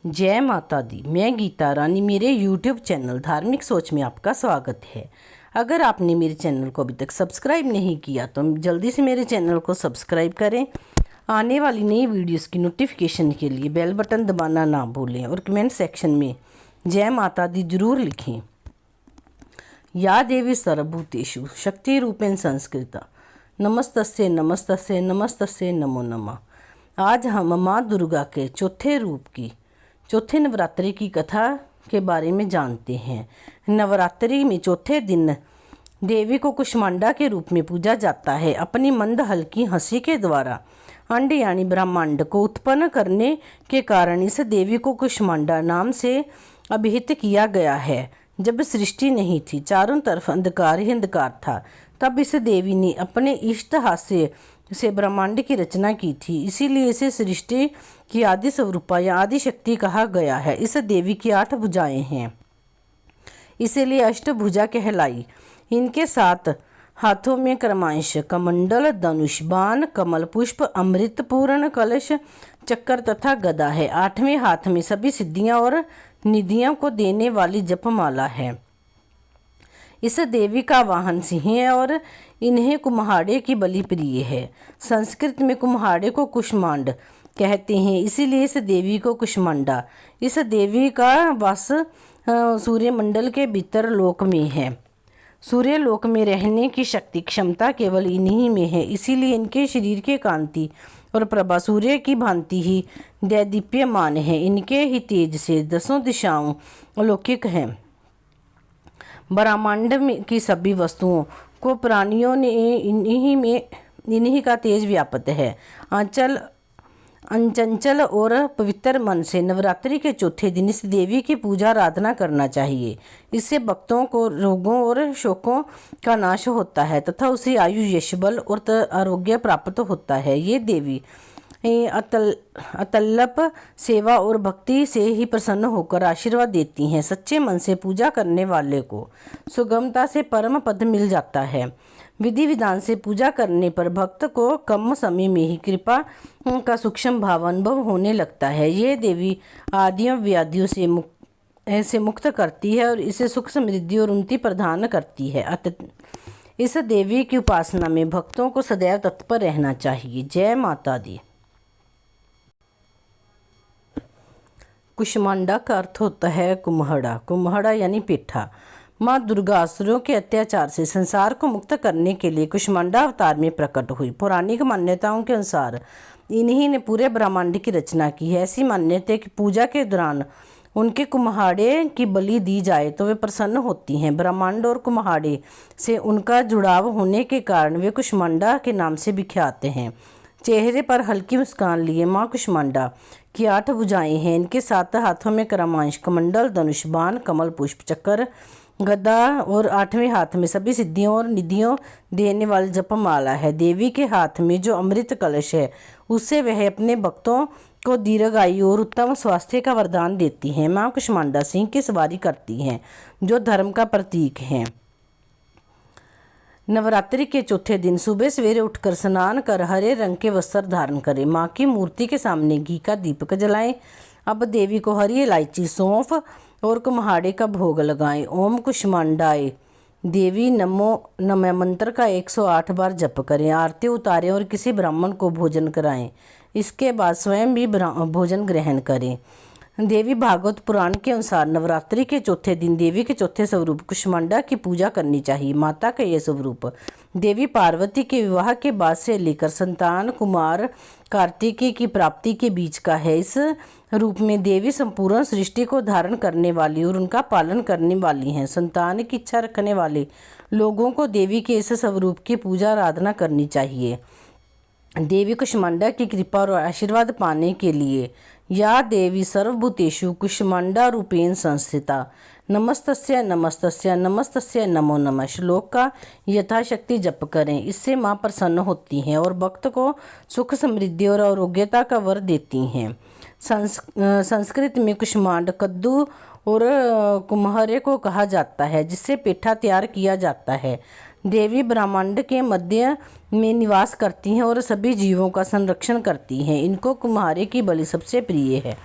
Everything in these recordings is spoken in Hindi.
जय माता दी। मैं गीता रानी, मेरे YouTube चैनल धार्मिक सोच में आपका स्वागत है। अगर आपने मेरे चैनल को अभी तक सब्सक्राइब नहीं किया तो जल्दी से मेरे चैनल को सब्सक्राइब करें। आने वाली नई वीडियोस की नोटिफिकेशन के लिए बेल बटन दबाना ना भूलें और कमेंट सेक्शन में जय माता दी जरूर लिखें। या देवी सर्वभूतेषु शक्ति रूपेण संस्कृता नमस्तस्ये नमस्तस्ये नमस्तस्ये नमो नमः। आज हम माँ दुर्गा के चौथे नवरात्रि की कथा के बारे में जानते हैं। नवरात्रि में चौथे दिन देवी को कुष्मांडा के रूप में पूजा जाता है। अपनी मंद हल्की हंसी के द्वारा अंड यानी ब्रह्मांड को उत्पन्न करने के कारण इस देवी को कुष्मांडा नाम से अभिहित किया गया है। जब सृष्टि नहीं थी, चारों तरफ अंधकार ही अंधकार था, तब इस देवी ने अपने इष्ट हास्य से ब्रह्मांड की रचना की थी। इसीलिए इसे सृष्टि की आदि स्वरूपा या आदि शक्ति कहा गया है। इस देवी की 8 भुजाएं हैं, इसीलिए अष्टभुजा कहलाई। इनके 7 हाथों में क्रमश कमंडल, धनुष, बाण, कमल पुष्प, अमृत पूर्ण कलश, चक्र तथा गदा है। 8वें हाथ में सभी सिद्धियां और निधियों को देने वाली जपमाला है। इस देवी का वाहन सिंह है और इन्हें कुम्हाड़े की बलि प्रिय है। संस्कृत में कुम्हाड़े को कुष्मांड कहते हैं, इसीलिए इस देवी को कुष्मांडा। इस देवी का वास सूर्यमंडल के भीतर लोक में है। सूर्य लोक में रहने की शक्ति क्षमता केवल इन्हीं में है, इसीलिए इनके शरीर के कांति और प्रभा सूर्य की भांति ही दैदीप्यमान है। इनके ही तेज से 10 दिशाओं अलौकिक हैं। ब्रह्मांड में की सभी वस्तुओं को प्राणियों ने इन्हीं का तेज व्याप्त है। अंचंचल और पवित्र मन से नवरात्रि के चौथे दिन इस देवी की पूजा आराधना करना चाहिए। इससे भक्तों को रोगों और शोकों का नाश होता है तथा उसे आयु, यश, बल और आरोग्य प्राप्त होता है। ये देवी अतल्लप सेवा और भक्ति से ही प्रसन्न होकर आशीर्वाद देती हैं। सच्चे मन से पूजा करने वाले को सुगमता से परम पद मिल जाता है। विधि विधान से पूजा करने पर भक्त को कम समय में ही कृपा का सूक्ष्म भाव अनुभव होने लगता है। ये देवी आदियों व्याधियों से मुक्त करती है और इसे सुख, समृद्धि और उन्नति प्रदान करती है। इस देवी की उपासना में भक्तों को सदैव तत्पर रहना चाहिए। जय माता दी। कुष्मांडा का अर्थ होता है कुम्हाड़ा। कुम्हाड़ा यानी पेठा। माँ दुर्गा असुरों के अत्याचार से संसार को मुक्त करने के लिए कुष्मांडा अवतार में प्रकट हुई। पौराणिक मान्यताओं के अनुसार इन्हीं ने पूरे ब्रह्मांड की रचना की है। ऐसी मान्यता है कि पूजा के दौरान उनके कुम्हाड़े की बलि दी जाए तो वे प्रसन्न होती हैं। ब्रह्मांड और कुम्हाड़े से उनका जुड़ाव होने के कारण वे कुष्मांडा के नाम से विख्यात हैं। चेहरे पर हल्की मुस्कान लिए माँ कुष्मांडा की 8 भुजाएं हैं। इनके 7 हाथों में क्रमांश कमंडल, धनुष, बाण, कमल पुष्प, चक्र, गदा और 8वें हाथ में सभी सिद्धियों और निधियों देने वाली जपमाला है। देवी के हाथ में जो अमृत कलश है उससे वह अपने भक्तों को दीर्घायु और उत्तम स्वास्थ्य का वरदान देती हैं। माँ कुष्मांडा सिंह की सवारी करती हैं जो धर्म का प्रतीक है। नवरात्रि के चौथे दिन सुबह सवेरे उठकर स्नान कर हरे रंग के वस्त्र धारण करें। माँ की मूर्ति के सामने घी का दीपक जलाएं। अब देवी को हरी इलायची, सौंफ और कुम्हाड़े का भोग लगाएं। ओम कुष्मांडाय देवी नमो नमः मंत्र का 108 बार जप करें। आरती उतारें और किसी ब्राह्मण को भोजन कराएं। इसके बाद स्वयं भी भोजन ग्रहण करें। देवी भागवत पुराण के अनुसार नवरात्रि के चौथे दिन देवी के चौथे स्वरूप कुष्मांडा की पूजा करनी चाहिए। माता का यह स्वरूप देवी पार्वती के विवाह के बाद से लेकर संतान कुमार कार्तिकेय की प्राप्ति के बीच का है। इस रूप में देवी संपूर्ण सृष्टि को धारण करने वाली और उनका पालन करने वाली हैं। संतान की इच्छा रखने वाले लोगों को देवी के इस स्वरूप की पूजा आराधना करनी चाहिए। देवी कुष्मांडा की कृपा और आशीर्वाद पाने के लिए या देवी सर्वभूतेषु कुष्मांडा रूपेण संस्थिता नमस्तस्या नमस्तस्या नमस्तस्या नमो नमः श्लोक का यथाशक्ति जप करें। इससे माँ प्रसन्न होती हैं और भक्त को सुख, समृद्धि और आरोग्यता का वर देती हैं। संस्कृत में कुष्मांड कद्दू और कुम्हारे को कहा जाता है, जिससे पेठा तैयार किया जाता है। देवी ब्रह्मांड के मध्य में निवास करती हैं और सभी जीवों का संरक्षण करती हैं। इनको कुम्हारे की बलि सबसे प्रिय है।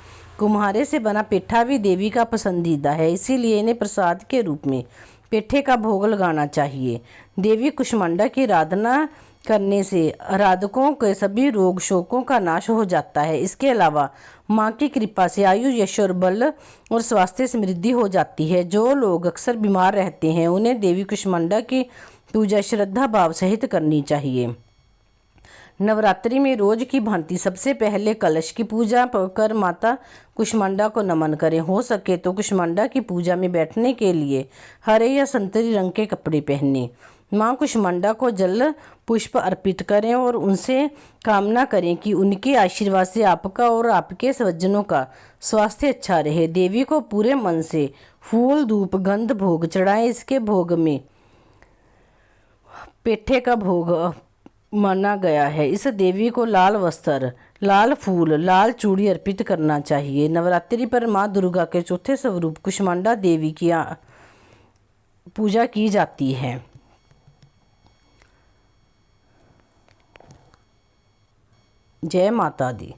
कुम्हारे से बना पेठा भी देवी का पसंदीदा है, इसीलिए इन्हें प्रसाद के रूप में पेठे का भोग लगाना चाहिए। देवी कुष्मांडा की आराधना करने से आराधकों के सभी रोग शोकों का नाश हो जाता है। इसके अलावा माँ की कृपा से आयु, यश और बल और स्वास्थ्य समृद्धि हो जाती है। जो लोग अक्सर बीमार रहते हैं उन्हें देवी कुष्मांडा की पूजा श्रद्धा भाव सहित करनी चाहिए। नवरात्रि में रोज की भांति सबसे पहले कलश की पूजा कर माता कुष्मांडा को नमन करें। हो सके तो कुष्मांडा की पूजा में बैठने के लिए हरे या संतरी रंग के कपड़े पहनें। माँ कुष्मांडा को जल पुष्प अर्पित करें और उनसे कामना करें कि उनके आशीर्वाद से आपका और आपके स्वजनों का स्वास्थ्य अच्छा रहे। देवी को पूरे मन से फूल, धूप, गंध भोग चढ़ाएं। इसके भोग में पेठे का भोग माना गया है। इस देवी को लाल वस्त्र, लाल फूल, लाल चूड़ी अर्पित करना चाहिए। नवरात्रि पर माँ दुर्गा के चौथे स्वरूप कुष्मांडा देवी की पूजा की जाती है। जय माता दी।